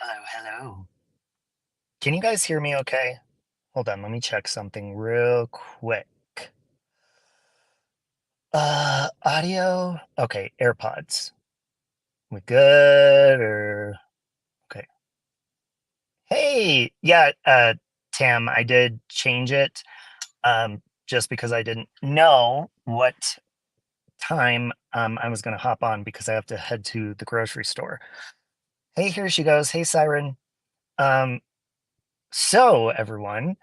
Hello, hello. Can you guys hear me okay? Hold on, let me check something real quick. Audio. Okay, AirPods. We good or okay. Hey, yeah, Tam, I did change it just because I didn't know what time I was gonna hop on because I have to head to the grocery store. Hey, here she goes. Hey, Siren. Um, so everyone,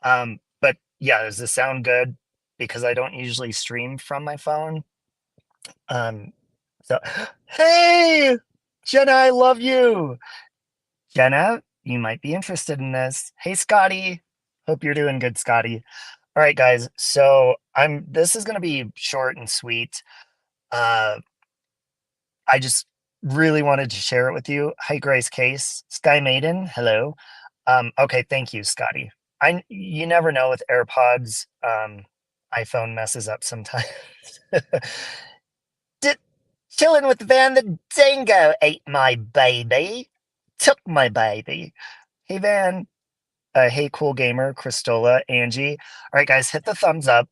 but yeah, does this sound good? Because I don't usually stream from my phone. Um, so hey, Jenna, I love you. Jenna, you might be interested in this. Hey, Scotty. Hope you're doing good, Scotty. All right, guys. So this is gonna be short and sweet. Uh, I just really wanted to share it with you. Hi, Grace Case. Sky Maiden, hello. Okay, thank you, Scotty. You never know with AirPods. iPhone messes up sometimes. Did, chilling with the van, the dingo ate my baby. Took my baby. Hey, Van. Hey, Cool Gamer, Christola, Angie. All right, guys, hit the thumbs up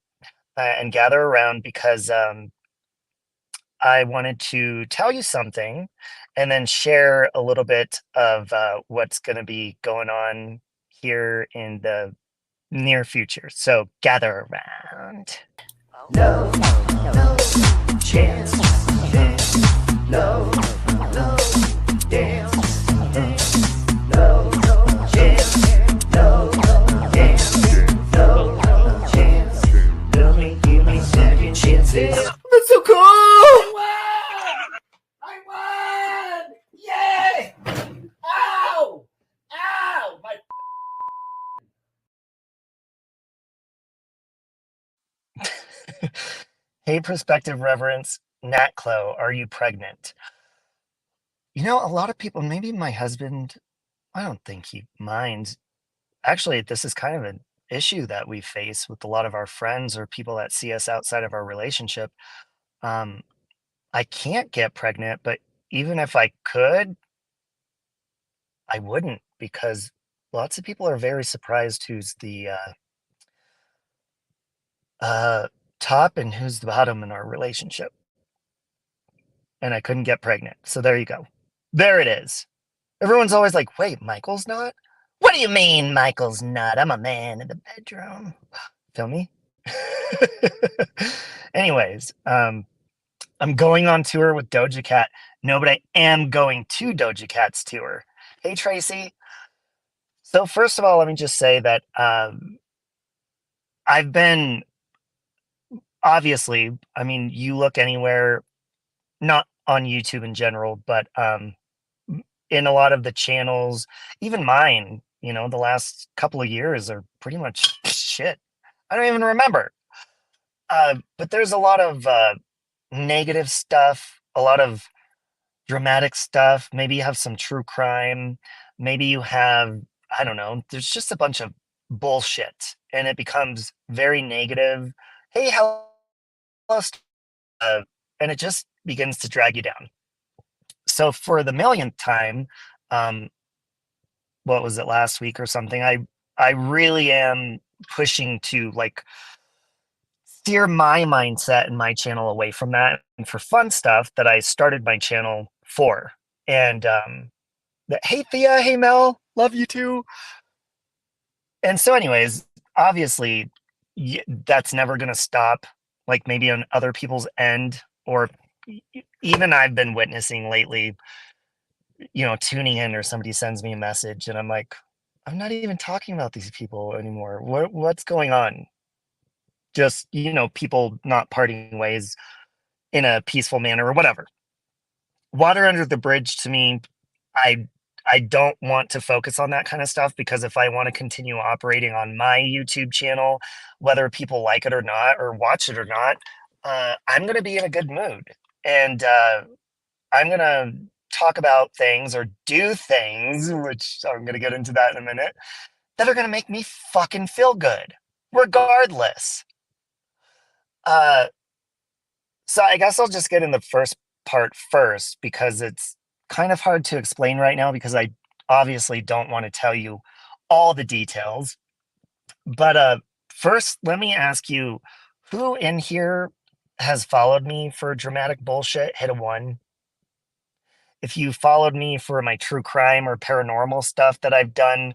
and gather around because I wanted to tell you something and then share a little bit of what's going to be going on here in the near future. So gather around. No, no chance, no, no dance, no chance, no dance, no chance. Give me second chances. That's so cool! I won! Yay! Ow! Ow! My Hey, prospective reverence, Nat Clo, are you pregnant? You know, a lot of people, maybe my husband, I don't think he minds. Actually, this is kind of an issue that we face with a lot of our friends or people that see us outside of our relationship. Um, I can't get pregnant, but even if I could, I wouldn't because lots of people are very surprised who's the uh, top and who's the bottom in our relationship. And I couldn't get pregnant. So there you go. There it is. Everyone's always like, wait, Michael's not? What do you mean Michael's not? I'm a man in the bedroom. Feel me? Anyways, I'm going on tour with Doja Cat. No, but I am going to Doja Cat's tour. Hey, Tracy. So first of all, let me just say that I've been obviously, I mean, you look anywhere, not on YouTube in general, but in a lot of the channels, even mine, the last couple of years are pretty much shit. I don't even remember. But there's a lot of negative stuff, a lot of dramatic stuff. Maybe you have some true crime. Maybe you have, I don't know, there's just a bunch of bullshit and it becomes very negative. Hey, hello, uh, and it just begins to drag you down. So for the millionth time, um, what was it last week or something? I really am pushing to like steer my mindset and my channel away from that and for fun stuff that I started my channel for. And hey Thea, hey Mel, love you too. And so, anyways, obviously, that's never gonna stop. Like maybe on other people's end, or even I've been witnessing lately. Tuning in or somebody sends me a message, and I'm like, I'm not even talking about these people anymore. What's going on? Just people not parting ways in a peaceful manner or whatever. Water under the bridge to me, I I don't want to focus on that kind of stuff because if I want to continue operating on my YouTube channel, whether people like it or not, or watch it or not, I'm going to be in a good mood. And I'm going to talk about things or do things, which I'm going to get into that in a minute, that are going to make me fucking feel good, regardless. Uh, So I guess I'll just get in the first part first because it's kind of hard to explain right now because obviously don't want to tell you all the details. But first, let me ask you, who in here has followed me for dramatic bullshit? Hit a one. If you followed me for my true crime or paranormal stuff that I've done,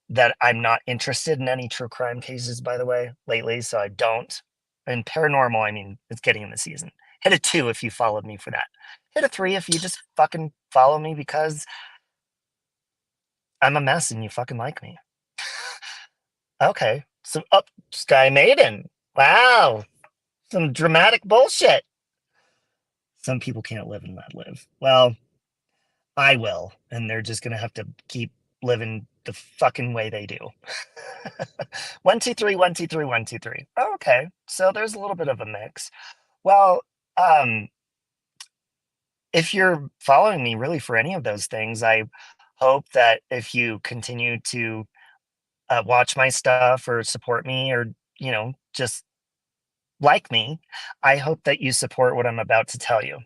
that I'm not interested in any true crime cases, by the way, lately, so I don't. And paranormal, I mean, it's getting in the season. Hit a two if you followed me for that. Hit a three if you just fucking follow me because I'm a mess and you fucking like me. Okay. So, up, Sky Maiden. Wow. Some dramatic bullshit. Some people can't live and let live. Well, I will, and they're just gonna have to keep living the fucking way they do. 1, 2, 3, 1, 2, 3, 1, 2, 3. Oh, okay. So there's a little bit of a mix. Well, um, if you're following me really for any of those things, I hope that if you continue to watch my stuff or support me or, just like me, I hope that you support what I'm about to tell you.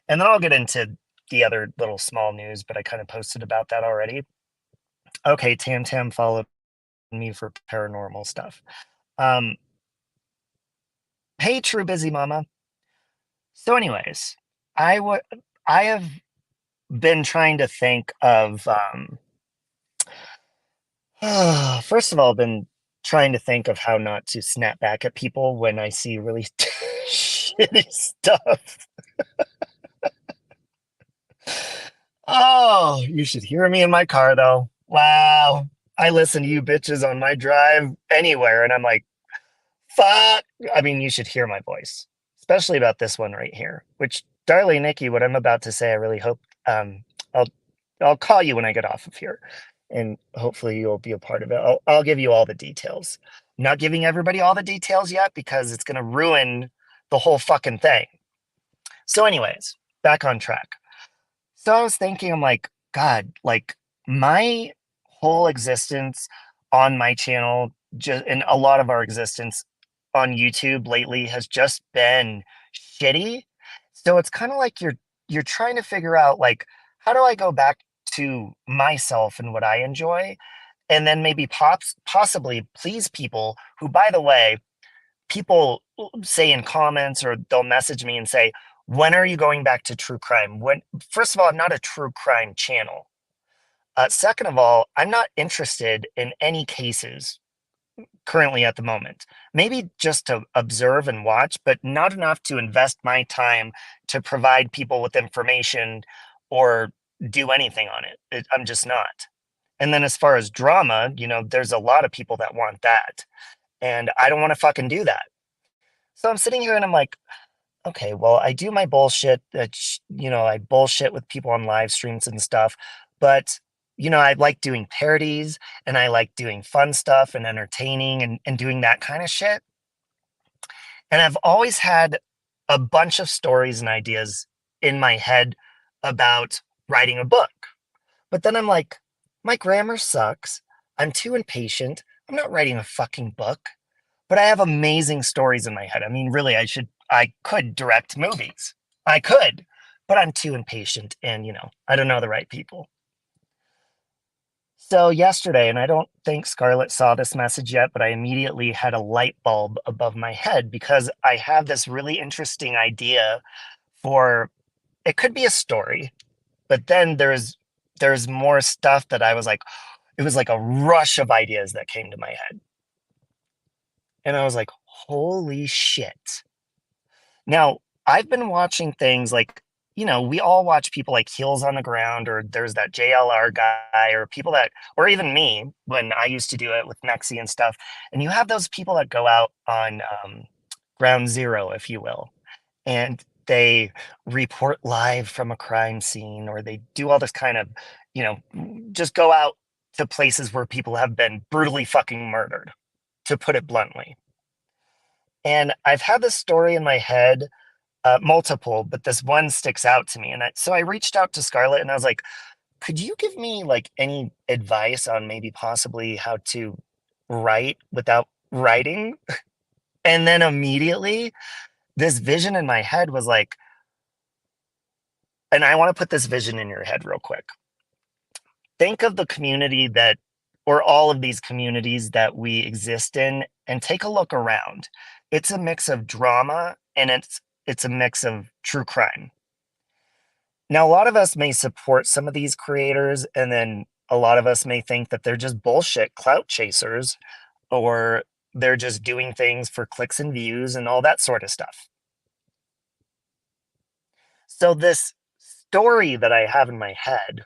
And then I'll get into the other little small news, but I kind of posted about that already. Okay, Tam Tam followed me for paranormal stuff. Um, hey, True Busy Mama. So, anyways, I have been trying to think of first of all, been trying to think of how not to snap back at people when I see really shitty stuff. Oh, you should hear me in my car though. Wow. I listen to you bitches on my drive anywhere, and I'm like, fuck. I mean, you should hear my voice, especially about this one right here, which, darling Nikki, what I'm about to say, I really hope I'll I'll call you when I get off of here, and hopefully you'll be a part of it. I'll give you all the details. I'm not giving everybody all the details yet because it's gonna ruin the whole fucking thing. So, anyways, back on track. So I was thinking, I'm like, God, like my whole existence on my channel, just and a lot of our existence on YouTube lately has just been shitty. So it's kind of like you're trying to figure out like how do I go back to myself and what I enjoy, and then maybe possibly please people who, by the way, people say in comments or they'll message me and say, when are you going back to true crime? When, first of all, I'm not a true crime channel. Second of all, I'm not interested in any cases currently at the moment. Maybe just to observe and watch, but not enough to invest my time to provide people with information or do anything on it. I'm just not. And then as far as drama, there's a lot of people that want that. And I don't want to fucking do that. So I'm sitting here and I'm like, okay, well, I do my bullshit that, I bullshit with people on live streams and stuff, but, I like doing parodies and I like doing fun stuff and entertaining and doing that kind of shit. And I've always had a bunch of stories and ideas in my head about writing a book. But then I'm like, my grammar sucks. I'm too impatient. I'm not writing a fucking book. But I have amazing stories in my head. I mean, really, I could direct movies. I could, but I'm too impatient and, I don't know the right people. So yesterday, and I don't think Scarlett saw this message yet, but I immediately had a light bulb above my head because I have this really interesting idea for it could be a story, but then there's more stuff that I was like, it was like a rush of ideas that came to my head. And I was like, holy shit. Now, I've been watching things like, we all watch people like Heels on the Ground, or there's that JLR guy, or people that, or even me when I used to do it with Mexi and stuff. And you have those people that go out on ground zero, if you will, and they report live from a crime scene, or they do all this kind of, you know, just go out to places where people have been brutally fucking murdered, to put it bluntly. And I've had this story in my head, multiple, but this one sticks out to me. And so I reached out to Scarlett and I was like, could you give me like any advice on maybe possibly how to write without writing? And then immediately this vision in my head was like, and I want to put this vision in your head real quick. think of the community that, or all of these communities that we exist in, and take a look around. It's a mix of drama and it's a mix of true crime. Now, a lot of us may support some of these creators, and then a lot of us may think that they're just bullshit clout chasers, or they're just doing things for clicks and views and all that sort of stuff. So, this story that I have in my head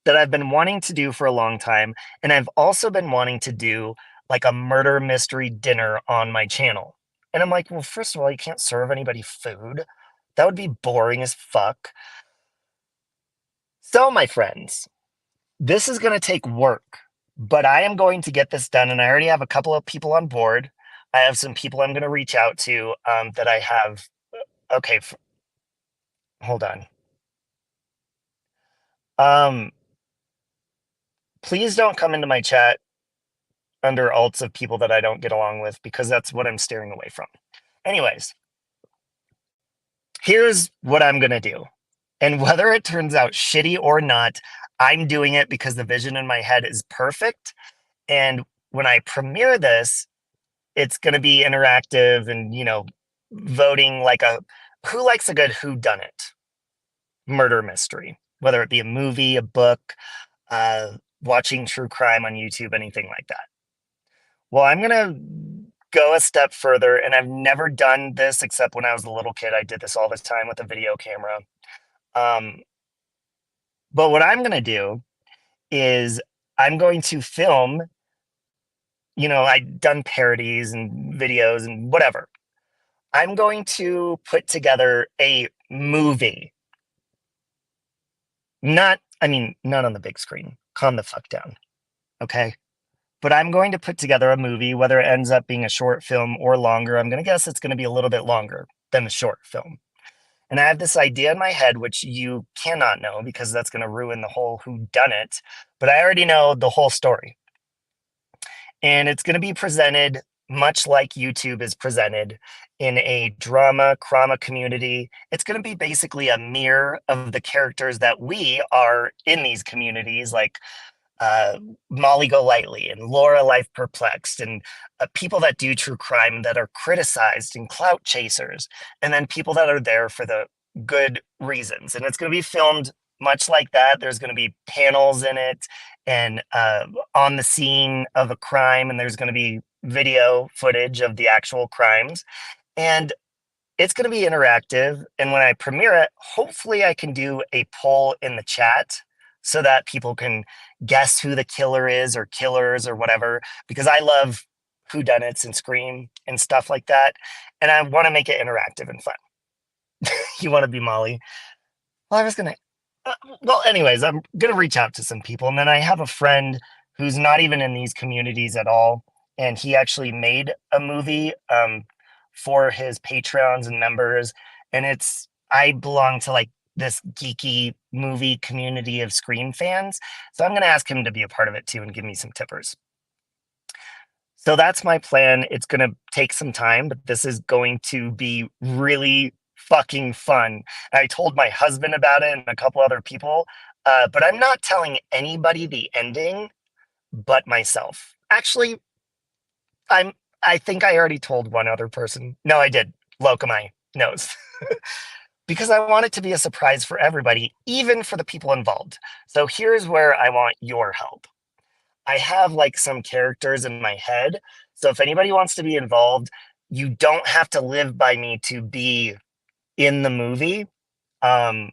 that I've been wanting to do for a long time, and I've also been wanting to do like a murder mystery dinner on my channel. And I'm like, well, first of all, you can't serve anybody food. That would be boring as fuck. So, my friends, this is going to take work, but I am going to get this done. And I already have a couple of people on board. I have some people I'm going to reach out to that I have. Okay, hold on. Um, Please don't come into my chat under alts of people that I don't get along with because that's what I'm steering away from. Anyways, here's what I'm going to do. And whether it turns out shitty or not, I'm doing it because the vision in my head is perfect. And when I premiere this, it's going to be interactive and, voting like a who likes a good who done it murder mystery, whether it be a movie, a book, watching true crime on YouTube, anything like that. Well, I'm going to go a step further, and I've never done this except when I was a little kid. I did this all the time with a video camera. Um, but what I'm going to do is I'm going to film, I've done parodies and videos and whatever. I'm going to put together a movie. Not on the big screen. Calm the fuck down. Okay. But I'm going to put together a movie, whether it ends up being a short film or longer. I'm going to guess it's going to be a little bit longer than a short film. And I have this idea in my head, which you cannot know because that's going to ruin the whole who done it. But I already know the whole story. And it's going to be presented much like YouTube is presented in a drama crama community. It's going to be basically a mirror of the characters that we are in these communities, like uh, Molly Golightly and Laura Life Perplexed, and people that do true crime that are criticized and clout chasers, and then people that are there for the good reasons. And it's going to be filmed much like that. There's going to be panels in it and on the scene of a crime, and there's going to be video footage of the actual crimes. And it's going to be interactive. And when I premiere it, hopefully I can do a poll in the chat so that people can guess who the killer is or killers or whatever, because I love whodunits and Scream and stuff like that. And I want to make it interactive and fun. You want to be Molly? Well, I was going to. Well, anyways, I'm going to reach out to some people. And then I have a friend who's not even in these communities at all. And he actually made a movie for his Patreons and members. And I belong to like this geeky movie community of Scream fans. So I'm going to ask him to be a part of it too and give me some tippers. So that's my plan. It's going to take some time, but this is going to be really fucking fun. I told my husband about it and a couple other people, but I'm not telling anybody the ending but myself. Actually, I'm. I think I already told one other person. No, I did. Locomai knows. Because I want it to be a surprise for everybody, even for the people involved. So here's where I want your help. I have like some characters in my head. So if anybody wants to be involved, you don't have to live by me to be in the movie. Um,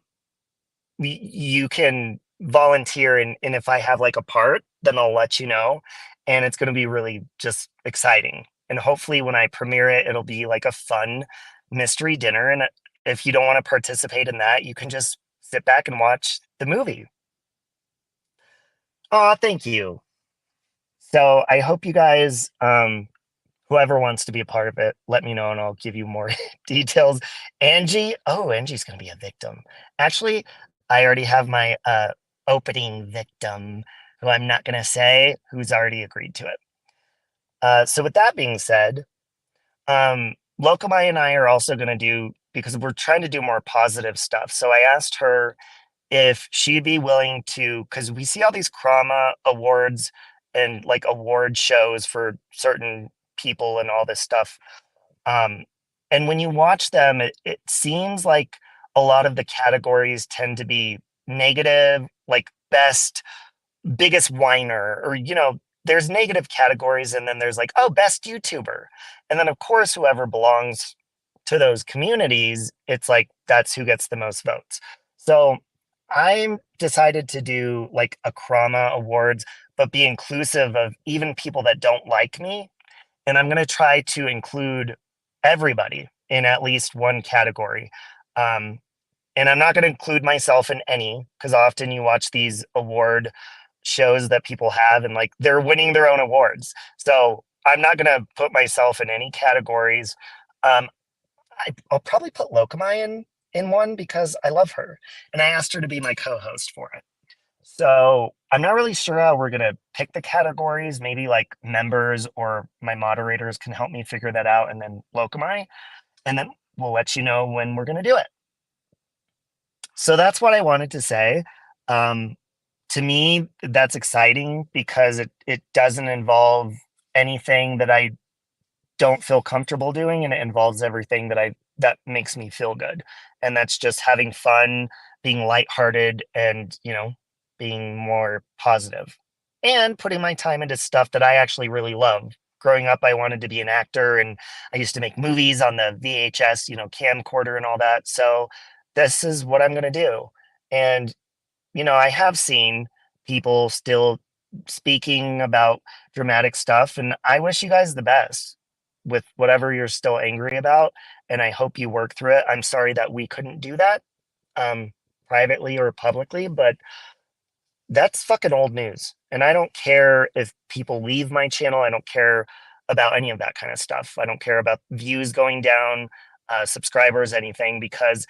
you can volunteer, and if I have like a part, then I'll let you know. And it's going to be really just exciting. And hopefully, when I premiere it, it'll be like a fun mystery dinner. And if you don't want to participate in that, you can just sit back and watch the movie. Oh, thank you. So I hope you guys, whoever wants to be a part of it, let me know and I'll give you more details. Angie's going to be a victim. Actually, I already have my opening victim, who I'm not going to say, who's already agreed to it. So with that being said, Lokomai and I are also going to do, because we're trying to do more positive stuff. So I asked her if she'd be willing to, because we see all these Krama awards and like award shows for certain people and all this stuff. Um, and when you watch them, it seems like a lot of the categories tend to be negative, like best, biggest whiner, or, there's negative categories. And then there's like, oh, best YouTuber. And then, of course, whoever belongs to those communities, it's like that's who gets the most votes. So I decided to do like a Krama Awards, but be inclusive of even people that don't like me. And I'm going to try to include everybody in at least one category. Um, and I'm not going to include myself in any, because often you watch these award shows that people have and like they're winning their own awards. So I'm not going to put myself in any categories. Um, I'll probably put Lokamai in one because I love her and I asked her to be my co-host for it. So I'm not really sure how we're gonna pick the categories. Maybe like members or my moderators can help me figure that out, and then Lokamai, and then we'll let you know when we're gonna do it. So that's what I wanted to say. Um, to me, that's exciting because it doesn't involve anything that I don't feel comfortable doing, and it involves everything that makes me feel good, and that's just having fun, being lighthearted, and being more positive, and putting my time into stuff that I actually really love. Growing up, I wanted to be an actor, and I used to make movies on the VHS, camcorder and all that. So this is what I'm going to do. And I have seen people still speaking about dramatic stuff, and I wish you guys the best with whatever you're still angry about, and I hope you work through it. I'm sorry that we couldn't do that privately or publicly, but that's fucking old news. And I don't care if people leave my channel. I don't care about any of that kind of stuff. I don't care about views going down, subscribers, anything, because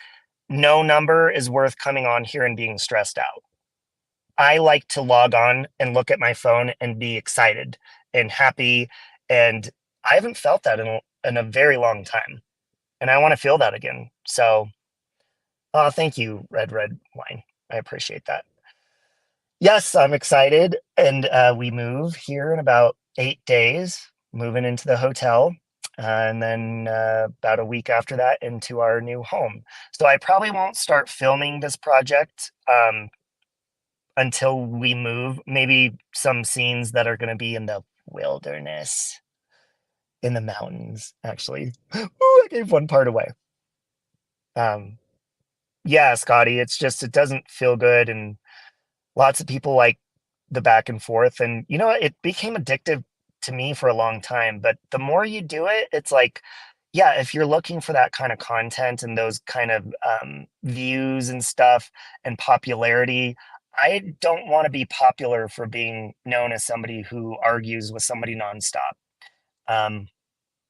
no number is worth coming on here and being stressed out. I like to log on and look at my phone and be excited and happy. And I haven't felt that in a very long time. And I want to feel that again. So, thank you, Red Wine. I appreciate that. Yes, I'm excited. And we move here in about 8 days, moving into the hotel. And then about a week after that into our new home. So I probably won't start filming this project until we move. Maybe some scenes that are going to be in the wilderness, in the mountains, actually. Ooh, I gave one part away. Yeah, Scotty, it's just, it doesn't feel good. And lots of people like the back and forth. And it became addictive to me for a long time. But the more you do it, it's like, yeah, if you're looking for that kind of content and those kind of views and stuff and popularity, I don't want to be popular for being known as somebody who argues with somebody nonstop.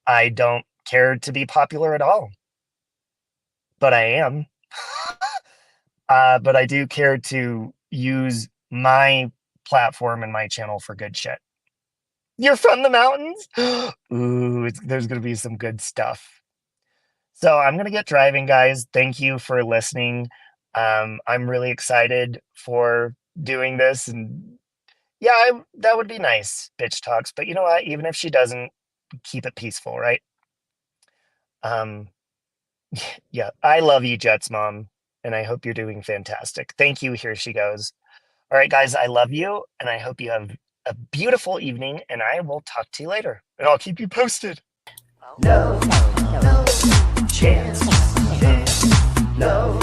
I don't care to be popular at all, but I am. But I do care to use my platform and my channel for good shit. You're from the mountains? Ooh, there's going to be some good stuff. So I'm going to get driving, guys. Thank you for listening. I'm really excited for doing this. And yeah, that would be nice, bitch talks. But you know what? Even if she doesn't, keep it peaceful, right? Um, yeah, I love you, Jets Mom. And I hope you're doing fantastic. Thank you. Here she goes. All right, guys, I love you. And I hope you have a beautiful evening. And I will talk to you later. And I'll keep you posted. No chance, no